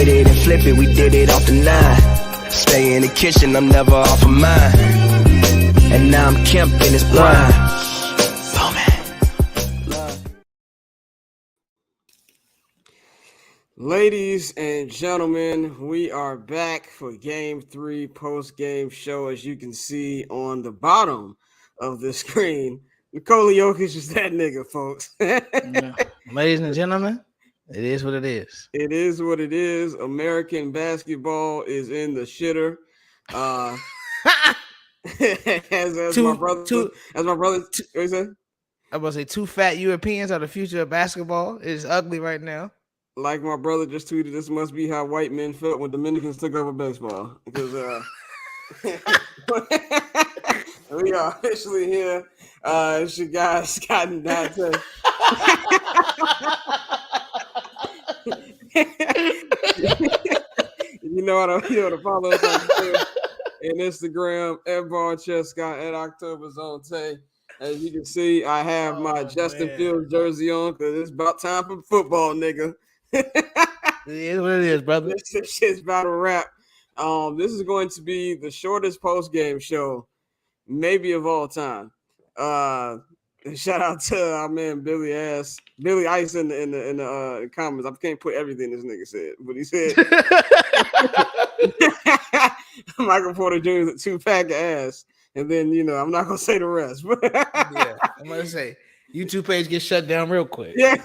hit it and flip it, we did it off the 9. Stay in the kitchen, I'm never off of mine. And now I'm Kemp in his prime. Ladies and gentlemen, we are back for Game 3 post-game show. As you can see on the bottom of the screen, Nikola Jokic is that nigga, folks. Yeah. Ladies and gentlemen, it is what it is. It is what it is. American basketball is in the shitter. As my brother, what you say? I was about to say 2 fat Europeans are the future of basketball. It's ugly right now. Like my brother just tweeted, this must be how white men felt when Dominicans took over baseball. Because we are officially here. It's your guy, Scott and Dante. You know how to follow us on Twitter and Instagram at BallChestScott at OctoberZone. As you can see, I have my Justin Fields jersey on because it's about time for football, nigga. It is what it is, brother. This shit's about to wrap. This is going to be the shortest post-game show, maybe of all time. Shout out to our man Billy Ice in the comments. I can't put everything this nigga said, but he said Michael Porter Jr. is a 2-pack of ass. And then, I'm not going to say the rest. Yeah, I'm going to say, YouTube page gets shut down real quick. Yeah,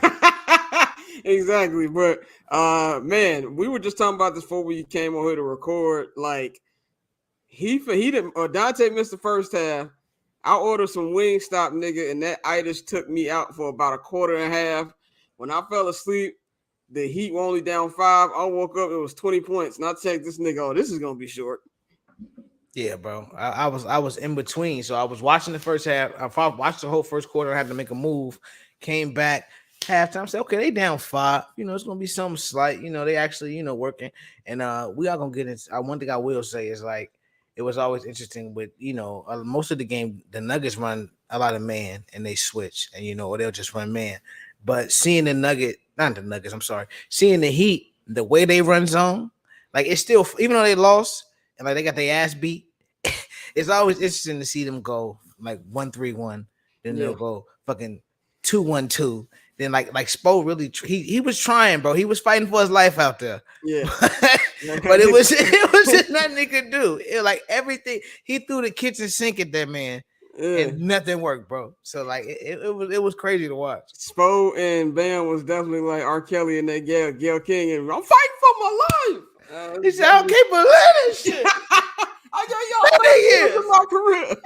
exactly. But, man, we were just talking about this before we came on here to record. Like, he didn't, Dante missed the first half. I ordered some Wingstop, nigga, and that itis took me out for about a quarter and a half. When I fell asleep, the Heat were only down 5. I woke up, it was 20 points. And I checked this nigga, oh, this is going to be short. Yeah, bro. I was in between. So I was watching the first half. I watched the whole first quarter. I had to make a move. Came back halftime. Said, okay, they down 5. It's gonna be something slight. They actually, working. And we are gonna get into. One thing I will say is like it was always interesting with most of the game. The Nuggets run a lot of man and they switch and or they'll just run man. But seeing seeing the Heat, the way they run zone, like it's still even though they lost. And like they got their ass beat. It's always interesting to see them go like 1-3-1, then they'll go fucking 2-1-2. Then like Spo really he was trying, bro. He was fighting for his life out there. Yeah, but it was just nothing he could do. It like everything he threw the kitchen sink at that man, and nothing worked, bro. So like it was crazy to watch. Spo and Bam was definitely like R. Kelly and that Gail King, and I'm fighting for my life. He said, I can't believe this shit. I got y'all in my career.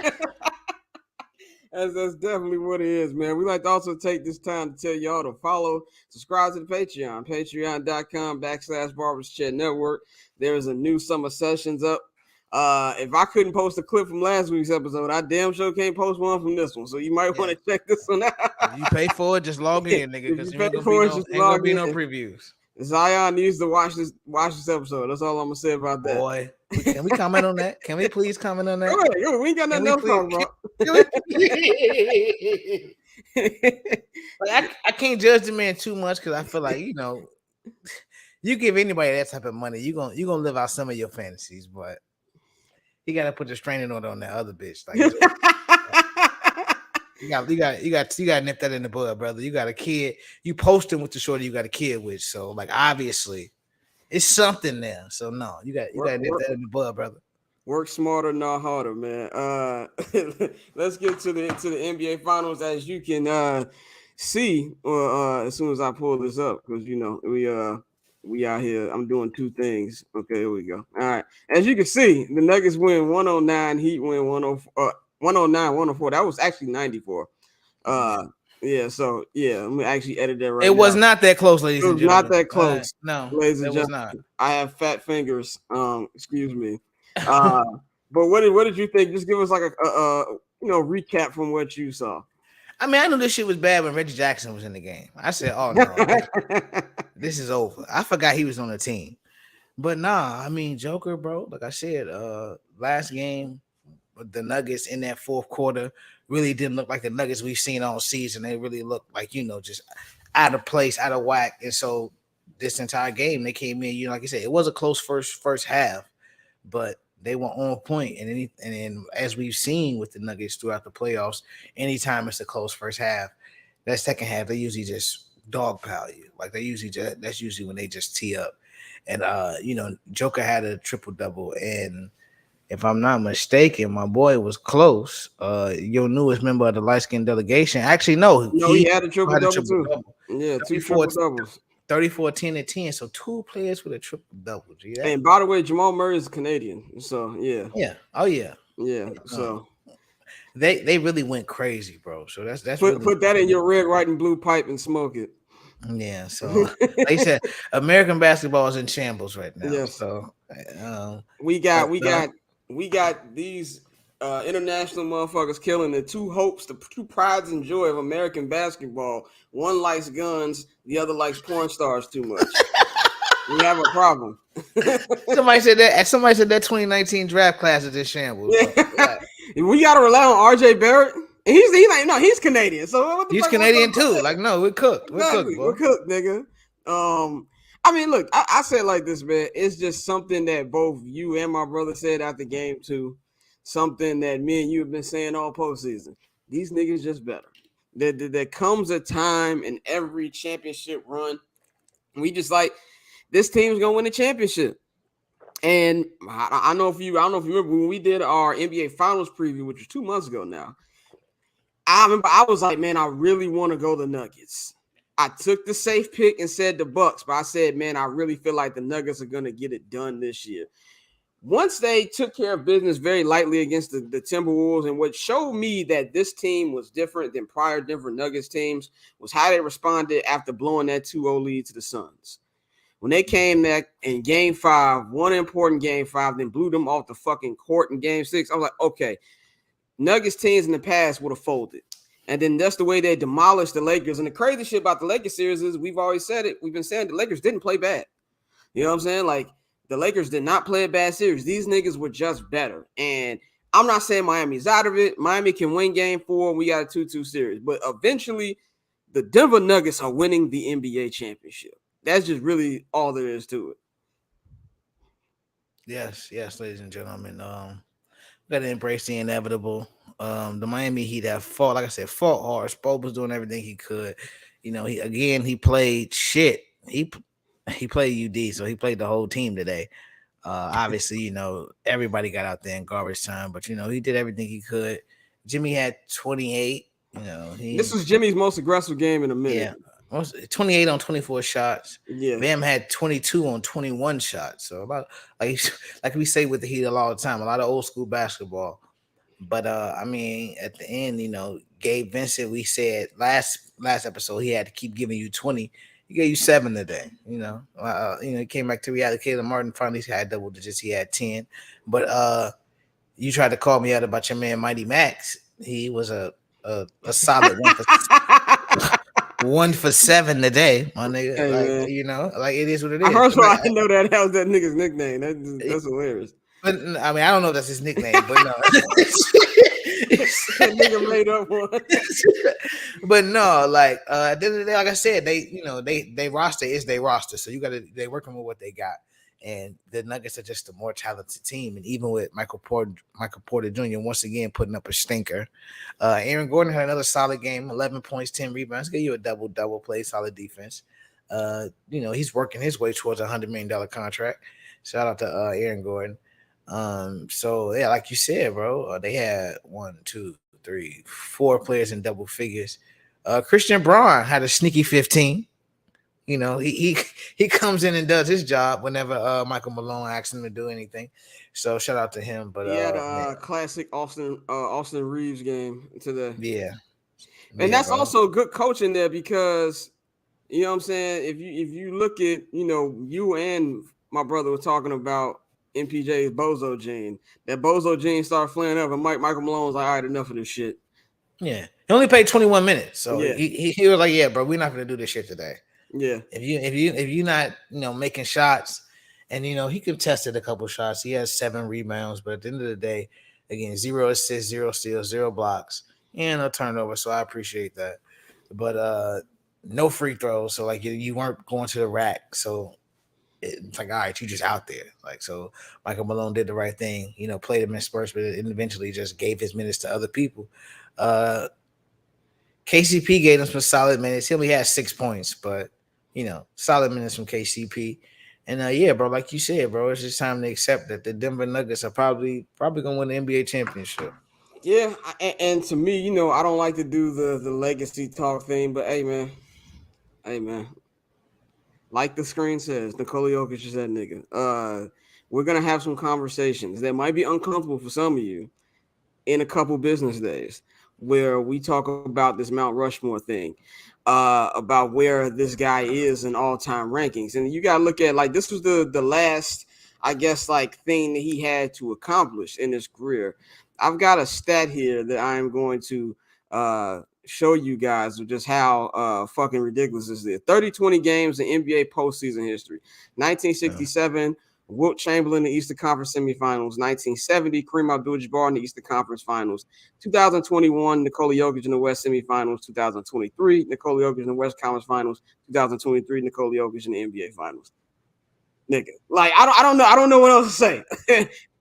That's definitely what it is, man. We like to also take this time to tell y'all to subscribe to the Patreon, patreon.com/Barbers Chat Network. There is a new summer sessions up. If I couldn't post a clip from last week's episode, I damn sure can't post one from this one. So you might want to check this one out. If you pay for it, just log in, nigga, because ain't gonna be no previews. Zion needs to watch this episode. That's all I'm gonna say about that. Boy, can we comment on that? Can we please comment on that? Go ahead. We ain't got nothing else to talk about. I can't judge the man too much because I feel like you give anybody that type of money, you gonna live out some of your fantasies, but you gotta put the restraining order on that other bitch. Like you got to nip that in the bud, brother. You got a kid. You posting with the shorty you got a kid with, so like obviously it's something there. So no, you got to nip that in the bud, brother. Work smarter, not harder, man. Let's get to the NBA Finals, as you can see, as soon as I pull this up, because we out here. I'm doing 2 things. Okay, here we go. All right, as you can see, the Nuggets win 109, Heat win 109-104. That was actually 94. Yeah, so let me actually edit that right now. It was not that close, ladies and gentlemen. Not that close. No, ladies and gentlemen. I have fat fingers. Excuse me. But what did you think? Just give us like a recap from what you saw. I mean, I knew this shit was bad when Reggie Jackson was in the game. I said, oh no, this is over. I forgot he was on the team. But nah, I mean, Joker, bro, like I said, last game, the Nuggets in that fourth quarter really didn't look like the Nuggets we've seen all season. They really looked like, just out of place, out of whack. And so this entire game. They came in, like you said, it was a close first half, but they were on point. And then as we've seen with the Nuggets throughout the playoffs, anytime it's a close first half, that second half they usually just dogpile you. Like that's usually when they just tee up. And Joker had a triple double, and if I'm not mistaken, my boy was close. Your newest member of the light skin delegation. Actually, no, No, he he had a triple had a double triple too. double. Yeah, two 34, triple doubles. 34, 10, and 10. So two players with a triple double. Gee, And by the way, Jamal Murray is Canadian. So yeah. yeah. Oh yeah. Yeah. So They really went crazy, bro. So that's put really put that in your red, white, and blue pipe and smoke it. yeah. So like I said, American basketball is in shambles right now. Yes. So we got these international motherfuckers killing the two hopes, the two prides and joy of American basketball. One likes guns, the other likes porn stars too much. We have a problem. Somebody said that 2019 draft class is in shambles. Yeah. We gotta rely on RJ Barrett. And he's Canadian. So what the He's fuck, Canadian too. Like, no, we're cooked. Exactly. We're cooked, nigga. I mean, look, I say it like this, man. It's just something that both you and my brother said after game 2. Something that me and you have been saying all postseason. These niggas just better. There comes a time in every championship run. We just like this team's gonna win the championship. And I don't know if you remember when we did our NBA Finals preview, which was 2 months ago now. I remember I was like, man, I really want to go the Nuggets. I took the safe pick and said the Bucks, but I said, man, I really feel like the Nuggets are going to get it done this year. Once they took care of business very lightly against the Timberwolves, and what showed me that this team was different than prior different Nuggets teams was how they responded after blowing that 2-0 lead to the Suns. When they came back in game 5, one important game 5, then blew them off the fucking court in game 6, I was like, okay, Nuggets teams in the past would have folded. And then that's the way they demolished the Lakers. And the crazy shit about the Lakers series is we've always said it. We've been saying the Lakers didn't play bad. You know what I'm saying? Like, the Lakers did not play a bad series. These niggas were just better. And I'm not saying Miami's out of it. Miami can win game 4. We got a 2-2 series. But eventually, the Denver Nuggets are winning the NBA championship. That's just really all there is to it. Yes, ladies and gentlemen. Gotta embrace the inevitable. The Miami Heat have fought, like I said, fought hard. Spo was doing everything he could. He played shit. He played UD, so he played the whole team today. Obviously, everybody got out there in garbage time, but he did everything he could. Jimmy had 28. This was Jimmy's most aggressive game in a minute. Yeah. 28 on 24 shots. Yeah. Bam had 22 on 21 shots. So about like we say with the Heat a lot of the time, a lot of old school basketball. But at the end, Gabe Vincent, we said last episode he had to keep giving you 20. He gave you 7 today. He came back to reality. Caleb Martin finally had double digits. He had 10. But you tried to call me out about your man Mighty Max. He was a solid 1 for 7 today, my nigga. Hey, it is what it is. First of all, I didn't know that was that nigga's nickname. That's hilarious. But I don't know if that's his nickname, but no. That nigga made up one. But no, at the end of the day, like I said, they roster is their roster. So they working with what they got. And the Nuggets are just a more talented team. And even with Michael Porter Jr. once again putting up a stinker. Aaron Gordon had another solid game, 11 points, 10 rebounds. Give you a double play, solid defense. He's working his way towards a $100 million contract. Shout out to Aaron Gordon. So yeah, like you said, bro, they had 1, 2, 3, 4 players in double figures. Christian Braun had a sneaky 15. He comes in and does his job whenever Michael Malone asks him to do anything. So shout out to him. But he had a classic Austin Reeves game today. Yeah. And that's also good coaching there because you know what I'm saying. If you look at you and my brother were talking about MPJ's bozo gene. That bozo gene started flaring up, and Michael Malone's like, all right, enough of this shit. Yeah, he only played 21 minutes, so yeah. he was like, yeah, bro, we're not gonna do this shit today. Yeah. If you're not making shots, and he contested a couple shots. He has 7 rebounds, but at the end of the day, again, 0 assists, 0 steals, 0 blocks, and a turnover. So I appreciate that. But no free throws, so like you weren't going to the rack, so it's like all right, you just out there. Like so, Michael Malone did the right thing, played him in spurts, but eventually just gave his minutes to other people. KCP gave him some solid minutes. He only had 6 points, but solid minutes from KCP. And yeah, bro, like you said, bro, it's just time to accept that the Denver Nuggets are probably gonna win the NBA championship. Yeah, and to me, I don't like to do the legacy talk thing, but hey man, like the screen says, Nikola Jokic is that nigga. We're gonna have some conversations that might be uncomfortable for some of you in a couple business days, where we talk about this Mount Rushmore thing, about where this guy is in all-time rankings, and you gotta look at like this was the last, I guess, like thing that he had to accomplish in his career. I've got a stat here that I am going to show you guys of just how fucking ridiculous this is. 30-20 games in NBA postseason history. 1967, Wilt Chamberlain in the Eastern Conference semifinals. 1970, Kareem Abdul-Jabbar in the Eastern Conference finals. 2021, Nikola Jokic in the West semifinals. 2023, Nikola Jokic in the West Conference finals. 2023, Nikola Jokic in the NBA finals. Nigga, like I don't know what else to say.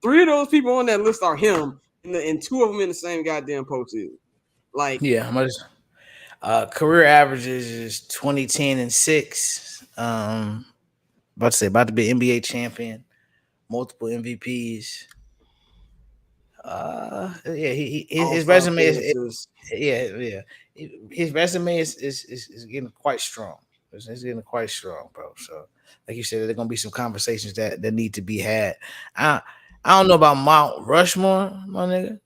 3 of those people on that list are him, and 2 of them in the same goddamn postseason. Like, yeah, career averages is 20-10-6. About to be NBA champion, multiple MVPs. His resume is his resume is getting quite strong. It's getting quite strong, bro. So, like you said, there are gonna be some conversations that need to be had. I don't know about Mount Rushmore, my nigga.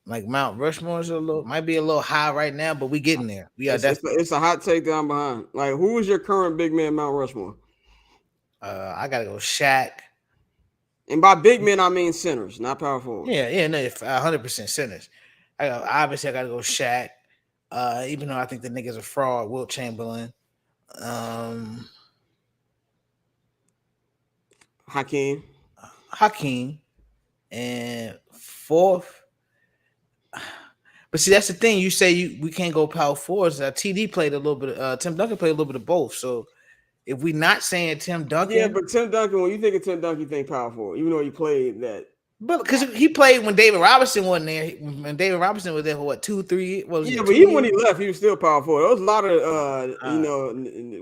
Like Mount Rushmore is might be a little high right now, but we getting there. It's a hot take down behind. Like, who is your current big man Mount Rushmore? I gotta go Shaq. And by big men, I mean centers, not power forwards. Yeah, no, 100% centers. Obviously, I gotta go Shaq. Even though I think the nigga's a fraud, Wilt Chamberlain. Hakeem, and 4th. But see, that's the thing. You say we can't go power forwards. TD played a little bit. Tim Duncan played a little bit of both. So if we're not saying Tim Duncan, yeah, but Tim Duncan, when you think of Tim Duncan, you think power forward, even though he played that. But because he played when David Robinson wasn't there. When David Robinson was there for 2-3 years. Yeah, but even when he left, he was still power forward. There was a lot of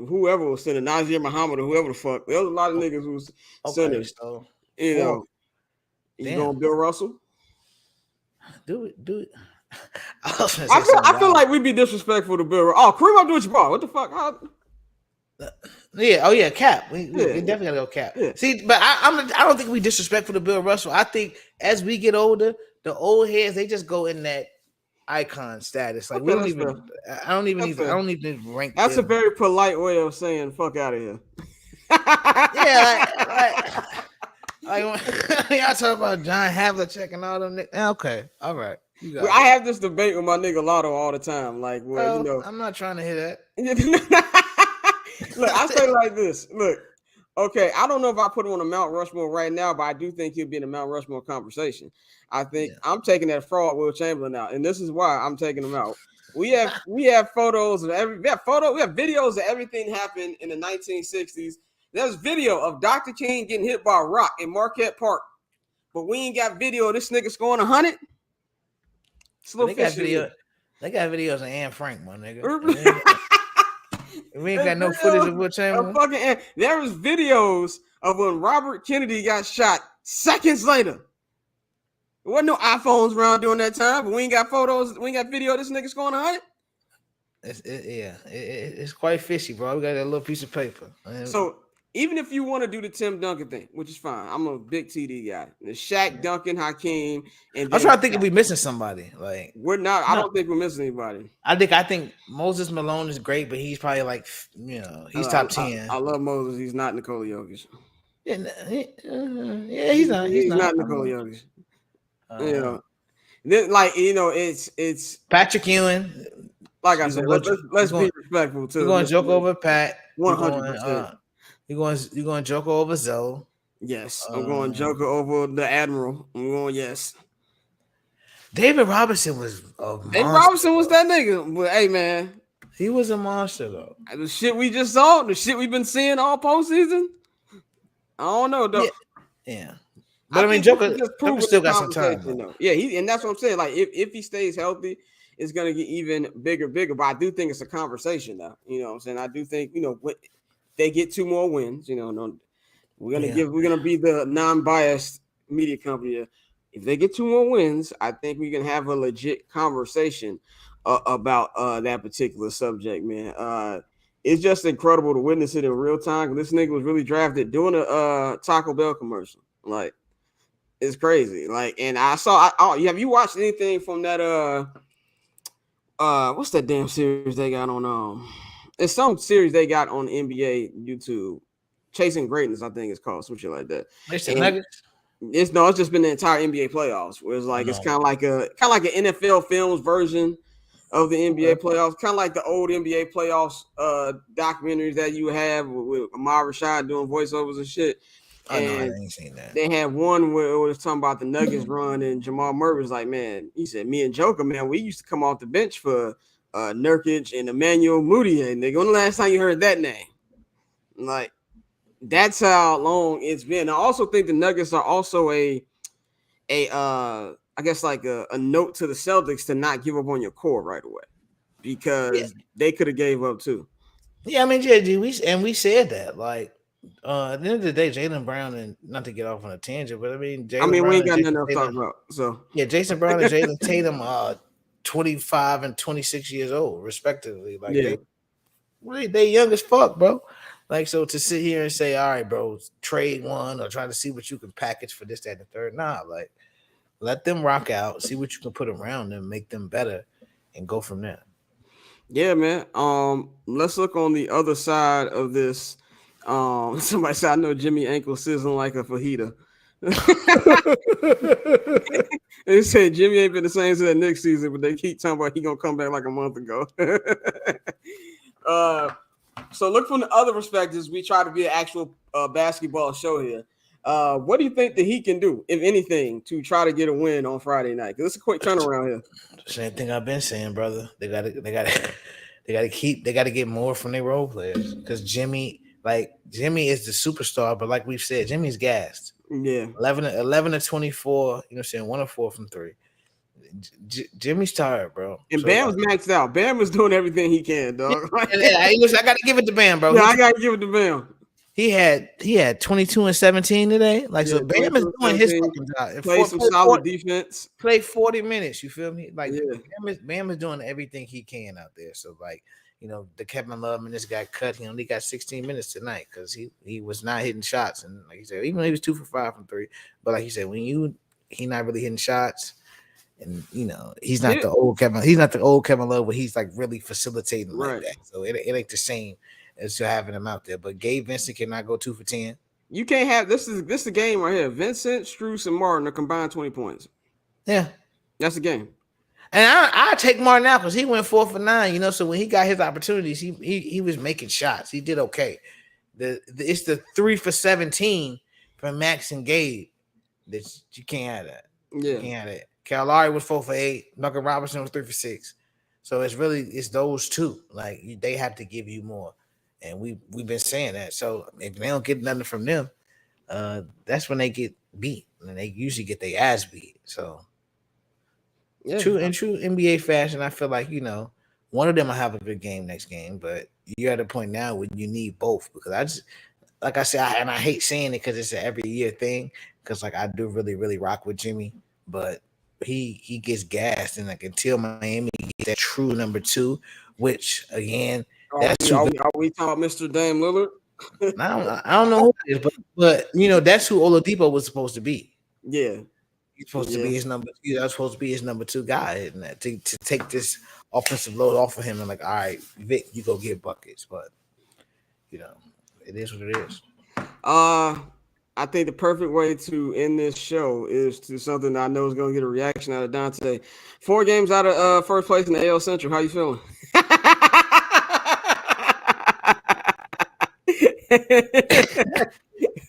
whoever was center, Nazir Muhammad or whoever the fuck. There was a lot of niggas who was centers. So, you going Bill Russell? Do it. I feel like we'd be disrespectful to Bill. Oh, Kareem Abdul-Jabbar. What the fuck? Yeah. Oh yeah, Cap. We definitely gotta go Cap. Yeah. See, but I don't think we disrespectful to Bill Russell. I think as we get older, the old heads they just go in that icon status. Like we don't even. Fair. I don't even rank. That's them. A very polite way of saying "fuck out of here." Yeah. Like y'all talk about John Havlicek and all them. Okay, all right. I have this debate with my nigga Lotto all the time. Like, I'm not trying to hear that. Look, I say like this. Look, okay, I don't know if I put him on a Mount Rushmore right now, but I do think he'll be in a Mount Rushmore conversation. I think I'm taking that fraud Wilt Chamberlain out, and this is why I'm taking him out. We have photos of we have videos of everything happened in the 1960s. There's video of Dr. King getting hit by a rock in Marquette Park, but we ain't got video of this nigga scoring 100. They got videos of Anne Frank, my nigga. We ain't got no footage of Wilt Chamberlain. There was videos of when Robert Kennedy got shot seconds later. There wasn't no iPhones around during that time, but we ain't got photos. We ain't got video of this nigga scoring 100. It's quite fishy, bro. We got that little piece of paper. So even if you want to do the Tim Duncan thing, which is fine, I'm a big TD guy. The Shaq, Duncan, Hakeem, and I'm trying to think if we missing somebody. Like we're not. I don't think we're missing anybody. I think Moses Malone is great, but he's probably like he's top 10. I love Moses. He's not Nikola Jokic. He's not. He's not Nikola Jokic. It's Patrick Ewing. Like I said, let's be respectful too. You're going to joke over Pat. 100%. You're going Joker over Zoe. Yes, I'm going Joker over the Admiral. I'm going yes. David Robinson was David Robinson was that nigga. But hey man, He was a monster though. The shit we just saw, the shit we've been seeing all postseason. I don't know, though. Yeah. But I mean, think Joker just Joker proving still the got some time conversation, though. though. Yeah, and that's what I'm saying. Like, if he stays healthy, it's gonna get even bigger. But I do think it's a conversation, though. You know what I'm saying? I do think when they get 2 more wins. We're gonna be the non-biased media company. If they get 2 more wins, I think we can have a legit conversation about that particular subject, man. It's just incredible to witness it in real time. This nigga was really drafted doing a Taco Bell commercial. Like, it's crazy. Like, and I saw. Have you watched anything from that? What's that damn series they got on? It's some series they got on NBA YouTube. Chasing Greatness, I think it's called, some shit like that. It's the Nuggets. It's just been the entire NBA playoffs. Where it's like it's kind of like an NFL Films version of the NBA playoffs, kind of like the old NBA playoffs documentaries that you have with Ahmad Rashad doing voiceovers and shit. And I ain't seen that. They had one where it was talking about the Nuggets run, and Jamal Murray was like, man, he said, me and Joker, man, we used to come off the bench for Nurkic and Emmanuel Mudiay. Nigga, when the last time you heard that name? Like, that's how long it's been. I also think the Nuggets are also I guess like a note to the Celtics to not give up on your core right away, because they could have gave up too. Yeah, I mean, JG, we said that. Like, at the end of the day, Jaylen Brown, and not to get off on a tangent, but I mean, we ain't got nothing else to talk about. So yeah, Jason Brown and Jalen Tatum are 25 and 26 years old, respectively. Like, they young as fuck, bro. Like, so to sit here and say, all right, bro, trade one or try to see what you can package for this, that, and the third. Nah, like, let them rock out, see what you can put around them, make them better, and go from there. Yeah, man. Let's look on the other side of this. Somebody said, I know Jimmy ankle sizzling like a fajita. They said Jimmy ain't been the same since that next season, but they keep talking about he gonna come back like a month ago. So look from the other perspectives. We try to be an actual basketball show here. What do you think that he can do, if anything, to try to get a win on Friday night? Because it's a quick turnaround here. Same thing I've been saying, brother. They got to get more from their role players, because Jimmy is the superstar, but like we've said, Jimmy's gassed. Yeah, 11 to 24. You know, saying 1 of 4 from 3. Jimmy's tired, bro. And so, Bam's maxed out. Bam is doing everything he can, dog. I got to give it to Bam, bro. Yeah, I got to give it to Bam. He had 22 and 17 today. Like, so Bam is doing his fucking job. Play some solid defense. Play 40 minutes. You feel me? Like, Bam is doing everything he can out there. So, like, you know, the Kevin Love and this guy cut. He only got 16 minutes tonight because he was not hitting shots. And like he said, even though he was 2 for 5 from 3, but like he said, he not really hitting shots. And you know, he's not the old Kevin Love where he's like really facilitating like that. So it ain't the same as to having him out there. But Gabe Vincent cannot go 2 for 10. You can't have this is the game right here. Vincent, Strus, and Martin are combined 20 points. Yeah, that's the game. And I take Martin out because he went 4 for 9. You know, so when he got his opportunities, he was making shots. He did okay. It's the 3 for 17 from Max and Gabe that you can't have that. Yeah, you can't have that. Kyle Lowry was 4 for 8. Duncan Robinson was 3 for 6. So it's those two. Like, they have to give you more, and we've been saying that. So if they don't get nothing from them, that's when they get beat, and they usually get their ass beat. So true NBA fashion, I feel like, you know, one of them will have a good game next game, but you're at a point now where you need both, because I just, like I said, I hate saying it because it's an every year thing, because like I do really, really rock with Jimmy, but he gets gassed, and like until Miami gets that true number 2, which again, are we talking about Mr. Dame Lillard? I don't know who it is, but you know, that's who Oladipo was supposed to be. Yeah, he's supposed to be his number. He was supposed to be his number 2 guy, and to take this offensive load off of him, and like, all right, Vic, you go get buckets. But you know, it is what it is. I think the perfect way to end this show is to something I know is going to get a reaction out of Dante. 4 games out of first place in the AL Central. How you feeling?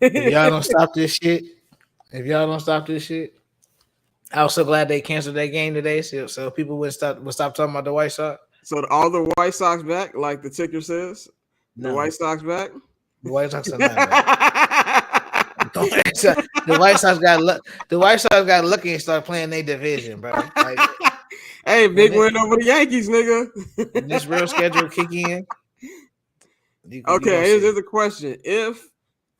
If y'all don't stop this shit, I was so glad they canceled that game today, so people would stop talking about the White Sox. So all the White Sox back, like the ticker says. The No. White Sox back. The White Sox are not back. The White Sox got lucky and started playing their division, bro. Like, hey, big win over the Yankees, nigga. This real schedule kick in. Okay, here's the question: if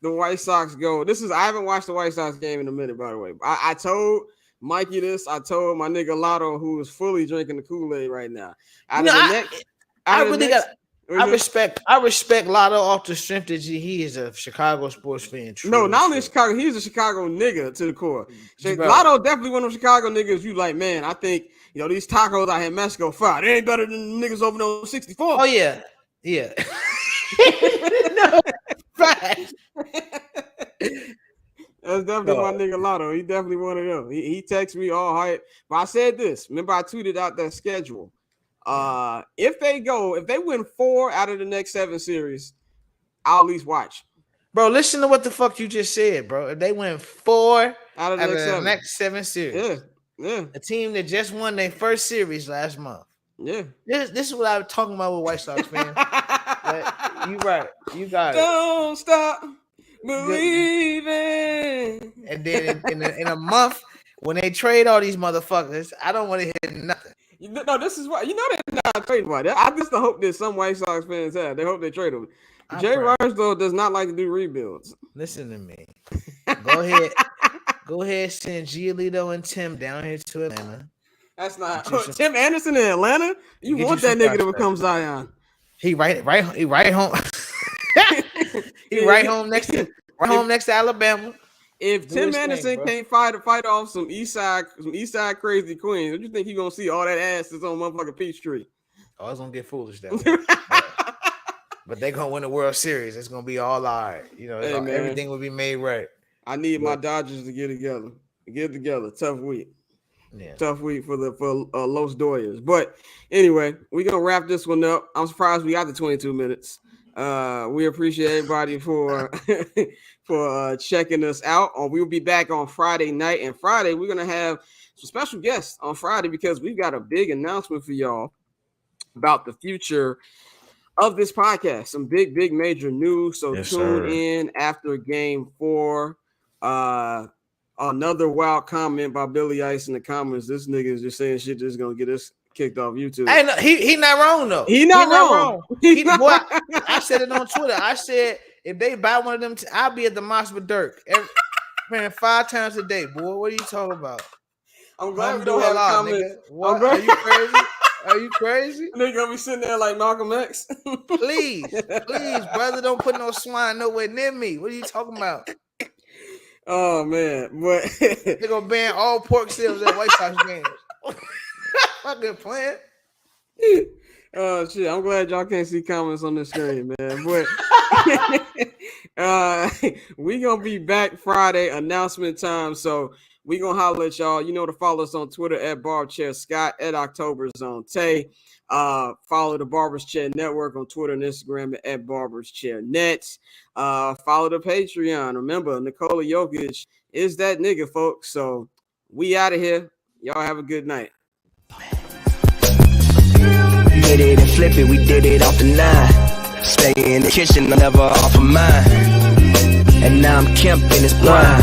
the White Sox go, I haven't watched the White Sox game in a minute, by the way. I told Mikey this. I told my nigga Lotto, who is fully drinking the Kool-Aid right now. I respect Lotto off the strength that he is a Chicago sports fan. No, not only Chicago, he's a Chicago nigga to the core. Lotto definitely one of them Chicago niggas. You like, man, I think these tacos out here in Mexico fire. They ain't better than the niggas over on 64. Oh yeah. No, right. That's definitely my nigga Lotto. He definitely one of them. He texts me all hype. But I said this. Remember, I tweeted out that schedule. If they win 4 out of the next 7 series, I'll at least watch. Bro, listen to what the fuck you just said, bro. If they win 4 out of the next 7 series. Yeah. A team that just won their first series last month. Yeah. This is what I was talking about with White Sox fans. You right. You got Don't stop believing. And then in a month, when they trade all these motherfuckers, I don't want to hear nothing. No, this is why they're not trading about that. I just hope that some White Sox fans have. They hope they trade them. Jay Rice though does not like to do rebuilds. Listen to me. Go ahead, send Giolito and Tim down here to Atlanta. That's not Tim Anderson in Atlanta. You want that nigga to become Zion? He right home. he right home next to Alabama. If Tim Anderson can't fight off some East Side crazy queens, what you think he gonna see all that ass that's on motherfucking Peachtree? Oh, it's gonna get foolish that way. but they gonna win the World Series. It's gonna be all right. Everything will be made right. I need my Dodgers to get together. Tough week. Yeah. Tough week for Los Doyers. But anyway, we're gonna wrap this one up. I'm surprised we got the 22 minutes. We appreciate everybody for checking us out. We'll be back on Friday night, and Friday we're gonna have some special guests on Friday because we've got a big announcement for y'all about the future of this podcast. Some big major news. So tune in after Game 4. Another wild comment by Billy Ice in the comments. This nigga is just saying shit that's gonna get us kicked off YouTube. Hey, no, he not wrong though. He not wrong. I said it on Twitter. I said if they buy one of them, I'll be at the mosque with Dirk. Man, 5 times a day, boy. What are you talking about? I'm glad we don't have comments. What? Are you crazy? Are you crazy? Nigga gonna be sitting there like Malcolm X. Please, brother, don't put no swine nowhere near me. What are you talking about? Oh man, but they're gonna ban all pork sales at White Sox games. Fucking plan. Oh shit! I'm glad y'all can't see comments on the screen, man. But we gonna be back Friday, announcement time. So we gonna holler at y'all. You know to follow us on Twitter at BarbChairScott, at OctoberZoneTay. Follow the Barbers Chair Network on Twitter and Instagram at BarbersChairNet. Follow the Patreon. Remember, Nikola Jokic is that nigga, folks. So we out of here. Y'all have a good night. Hit it and flip it, we did it off the 9. Stay in the kitchen, I'm never off of mine. And now I'm Kemp in his blind.